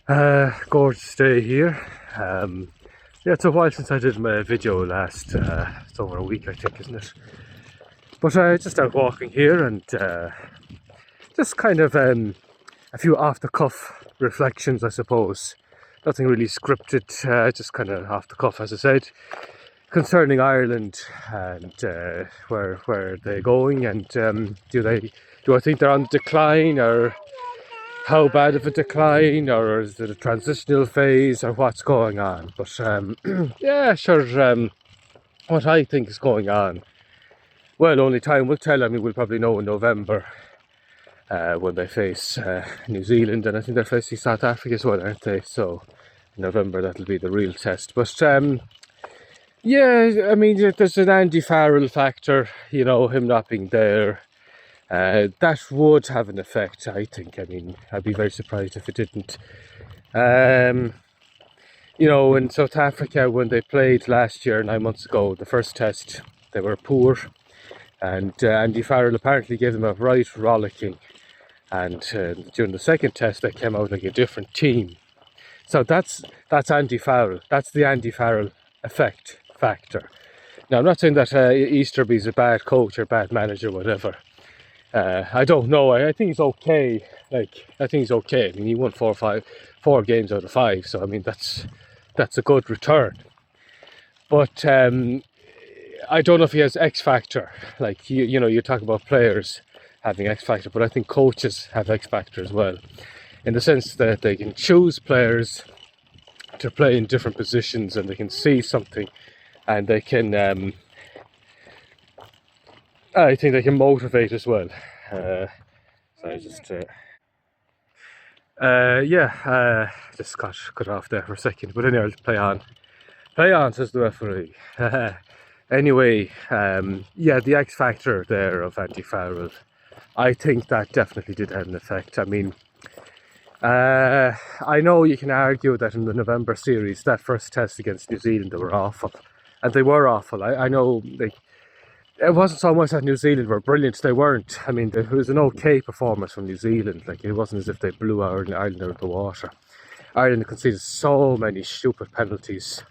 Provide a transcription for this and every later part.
Gorgeous day here. Yeah, it's a while since I did my video last. It's over a week, I think, isn't it? But just out walking here and just kind of a few off the cuff reflections, I suppose. Nothing really scripted, just kind of off the cuff, as I said, concerning Ireland and where they're going and do I think they're on decline, or how bad of a decline, or is it a transitional phase, or what's going on? But yeah, sure. What I think is going on, well, only time will tell. I mean, we'll probably know in November when they face New Zealand, and I think they're facing South Africa as well, aren't they? So in November, that'll be the real test. But yeah, I mean, there's an Andy Farrell factor, him not being there. That would have an effect, I think. I mean, I'd be very surprised if it didn't. In South Africa, when they played last year, 9 months ago, the first test, they were poor. And Andy Farrell apparently gave them a right rollicking. And during the second test, they came out like a different team. So that's Andy Farrell. That's the Andy Farrell factor. Now, I'm not saying that Easterby's a bad coach or bad manager, whatever. I don't know. I think he's okay. I think he's okay. I mean, he won 4 games out of 5. So I mean, that's a good return. But I don't know if he has X factor. Like you talk about players having X factor, but I think coaches have X factor as well, in the sense that they can choose players to play in different positions, and they can see something, and they can. I think they can motivate as well. Just got cut off there for a second. But anyway, I'll play on. Play on, says the referee. Anyway, the X factor there of Andy Farrell, I think that definitely did have an effect. I mean, I know you can argue that in the November series, that first test against New Zealand, they were awful. And they were awful. I know, it wasn't so much that New Zealand were brilliant. They weren't. I mean, it was an okay performance from New Zealand. Like, it wasn't as if they blew Ireland out of the water. Ireland conceded so many stupid penalties.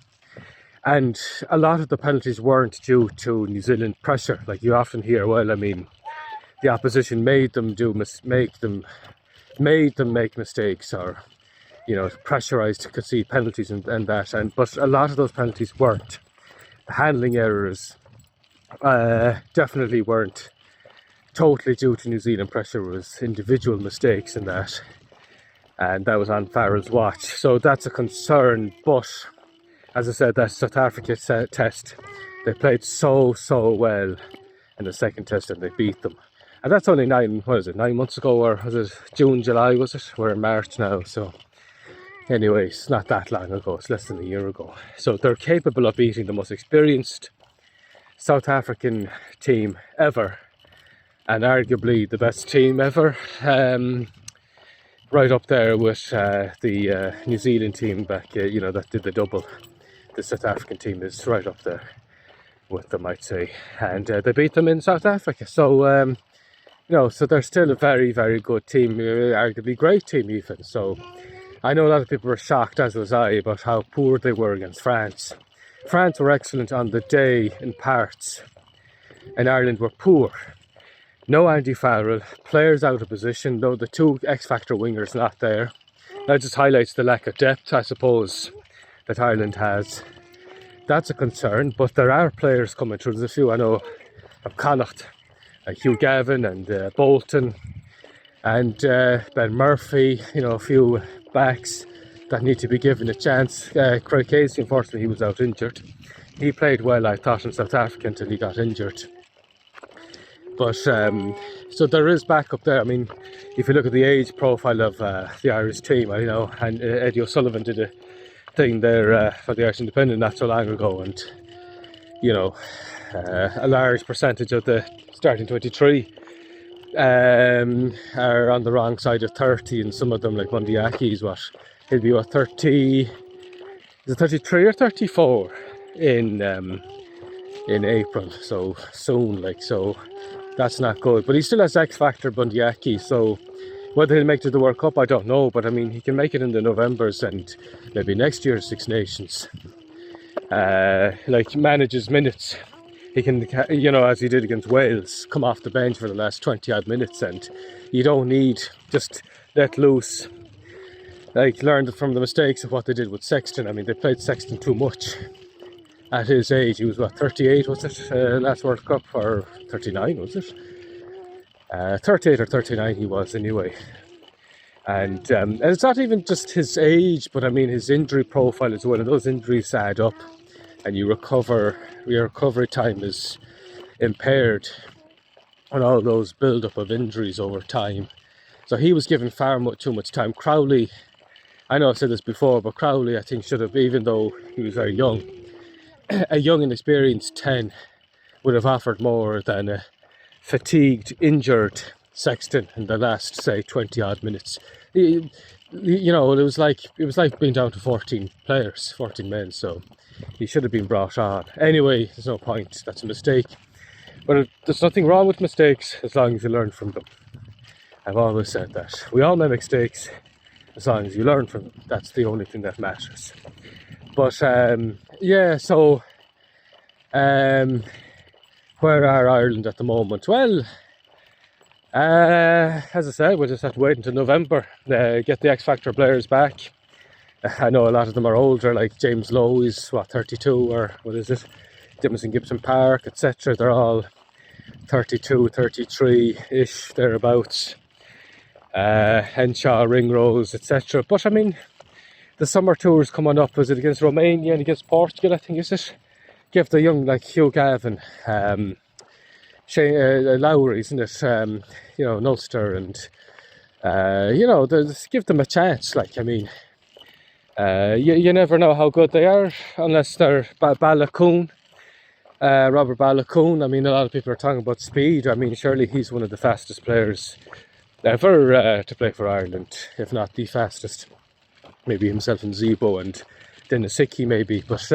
And a lot of the penalties weren't due to New Zealand pressure. Like, you often hear, well, I mean, the opposition made them make mistakes, or pressurised to concede penalties and that. But a lot of those penalties weren't. The handling errors definitely weren't totally due to New Zealand pressure. It was individual mistakes in that, and that was on Farrell's watch. So that's a concern. But as I said, that South Africa test, they played so well in the second test, and they beat them. And that's only 9 months ago, or was it June, July, was it? We're in March now, so anyway, it's not that long ago. It's less than a year ago. So they're capable of beating the most experienced South African team ever, and arguably the best team ever, right up there with the New Zealand team back, that did the double. The South African team is right up there with them, I'd say, and they beat them in South Africa. So so they're still a very, very good team, arguably great team even. So I know a lot of people were shocked, as was I, about how poor they were against France. France were excellent on the day in parts, and Ireland were poor. No Andy Farrell, players out of position, though the 2 X-Factor wingers not there. That just highlights the lack of depth, I suppose, that Ireland has. That's a concern, but there are players coming through. There's a few I know of Connacht, like Hugh Gavin and Bolton and Ben Murphy, a few backs that need to be given a chance. Craig Casey, unfortunately, he was out injured. He played well, I thought, in South Africa until he got injured. But so there is backup there. I mean, if you look at the age profile of the Irish team, and Eddie O'Sullivan did a thing there for the Irish Independent not so long ago, and a large percentage of the starting 23 are on the wrong side of 30, and some of them, like Mundiaki, he'll be 30, is it 33 or 34 in April, so soon, so that's not good. But he still has X Factor, Bundyaki, so Whether he'll make it to the World Cup, I don't know, but I mean, he can make it in the Novembers and maybe next year's Six Nations. Like, manages minutes. He can, you know, as he did against Wales, come off the bench for the last 20 odd minutes, and you don't need, just let loose. Like, learned from the mistakes of what they did with Sexton. I mean, they played Sexton too much at his age. He was, what, 38, was it, last World Cup, or 39, was it? 38 or 39 he was anyway. And it's not even just his age, but I mean his injury profile as well. And those injuries add up, and your recovery time is impaired on all those build-up of injuries over time. So he was given far too much time. Crowley, I know I've said this before, but Crowley I think should have, even though he was very young, a young and experienced 10 would have offered more than a fatigued, injured Sexton in the last, say, 20 odd minutes. You know, it was like being down to 14 players, 14 men, so he should have been brought on. Anyway, there's no point, that's a mistake. But there's nothing wrong with mistakes as long as you learn from them. I've always said that. We all make mistakes as long as you learn from them. That's the only thing that matters. But yeah, so where are Ireland at the moment? Well, as I said, we'll just have to wait until November, get the X Factor players back. I know a lot of them are older, like James Lowe, he's what, 32, or what is it? Dimison Gibson Park, etc. They're all 32, 33-ish, thereabouts. Henshaw, Ringrose, etc. But I mean, the summer tour's coming up. Is it against Romania and against Portugal, I think, is it? Give the young, like Hugh Gavin, Shane Lowry, isn't it? You know, Ulster, and you know, give them a chance. Like, I mean, you never know how good they are unless they're Balakoon, Robert Balakoon. I mean, a lot of people are talking about speed. I mean, surely he's one of the fastest players ever to play for Ireland, if not the fastest. Maybe himself and Zebo and Dennis Hickey, maybe, but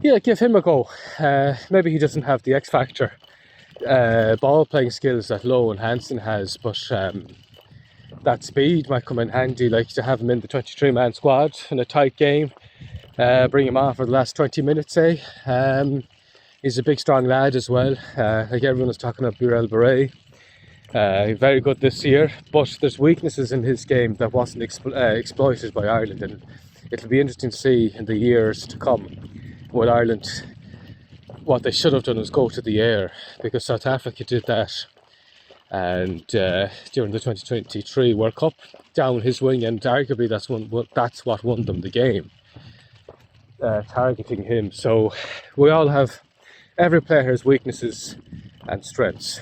yeah, give him a go. Maybe he doesn't have the X Factor ball playing skills that Lowe and Hansen has, but that speed might come in handy, like to have him in the 23-man squad in a tight game, bring him on for the last 20 minutes, say. He's a big strong lad as well, like everyone was talking about Burel Beret. Very good this year, but there's weaknesses in his game that wasn't exploited by Ireland, and it'll be interesting to see in the years to come with Ireland. What they should have done is go to the air, because South Africa did that, and during the 2023 World Cup, down his wing, and arguably that's what won them the game, targeting him. So we all have, every player has weaknesses and strengths.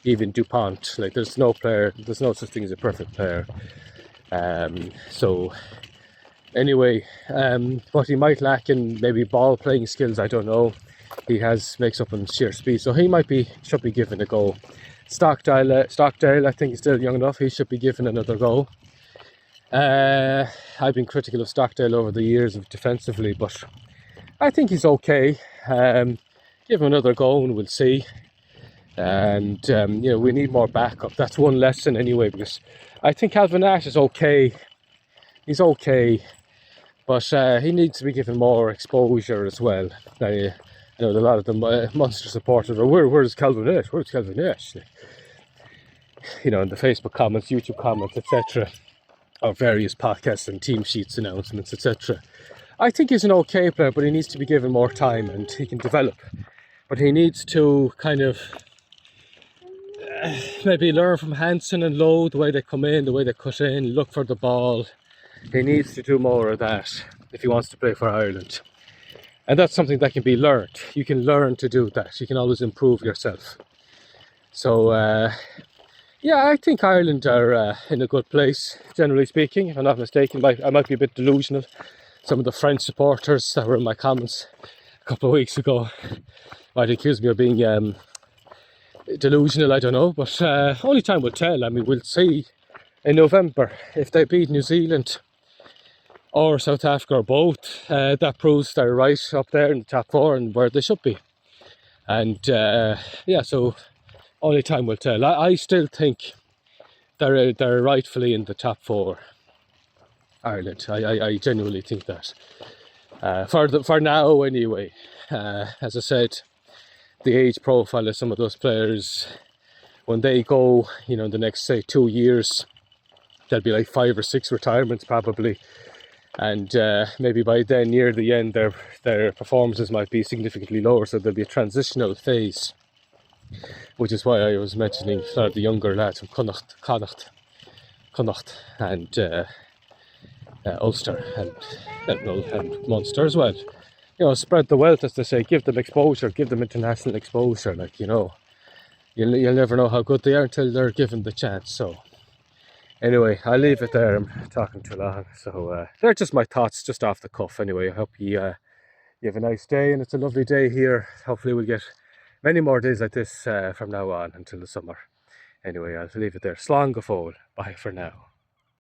Even Dupont, like there's no such thing as a perfect player. So anyway, what he might lack in maybe ball playing skills, I don't know. He makes up on sheer speed, so he should be given a go. Stockdale, I think he's still young enough. He should be given another go. I've been critical of Stockdale over the years defensively, but I think he's okay. Give him another go and we'll see. And you know, we need more backup. That's one lesson anyway, because I think Calvin Nash is okay. He's okay, but he needs to be given more exposure as well. I know a lot of the Munster supporters are, where's Calvin Nash? Where's Calvin Nash? You know, in the Facebook comments, YouTube comments, etc., or various podcasts and team sheets announcements, etc. I think he's an okay player, but he needs to be given more time and he can develop. But he needs to kind of maybe learn from Hansen and Lowe, the way they come in, the way they cut in, look for the ball. He needs to do more of that if he wants to play for Ireland. And that's something that can be learned. You can learn to do that. You can always improve yourself. So, yeah, I think Ireland are in a good place, generally speaking. If I'm not mistaken, I might be a bit delusional. Some of the French supporters that were in my comments a couple of weeks ago might accuse me of being delusional, I don't know. But only time will tell. I mean, we'll see in November if they beat New Zealand or South Africa or both. That proves they're right up there in the top four and where they should be. And yeah, so only time will tell. I still think they're rightfully in the top four, Ireland. I genuinely think that. For now anyway. As I said, the age profile of some of those players, when they go, you know, in the next say 2 years, there'll be like 5 or 6 retirements probably, and maybe by then near the end their performances might be significantly lower, so there'll be a transitional phase, which is why I was mentioning sort of the younger lads from Connacht and Ulster and Munster as well. You know, spread the wealth, as they say, give them exposure, give them international exposure. Like, you know, you'll never know how good they are until they're given the chance. So anyway, I'll leave it there. I'm talking too long. So they're just my thoughts, just off the cuff. Anyway, I hope you have a nice day, and it's a lovely day here. Hopefully we'll get many more days like this from now on until the summer. Anyway, I'll leave it there. Slán go fóill. Bye for now.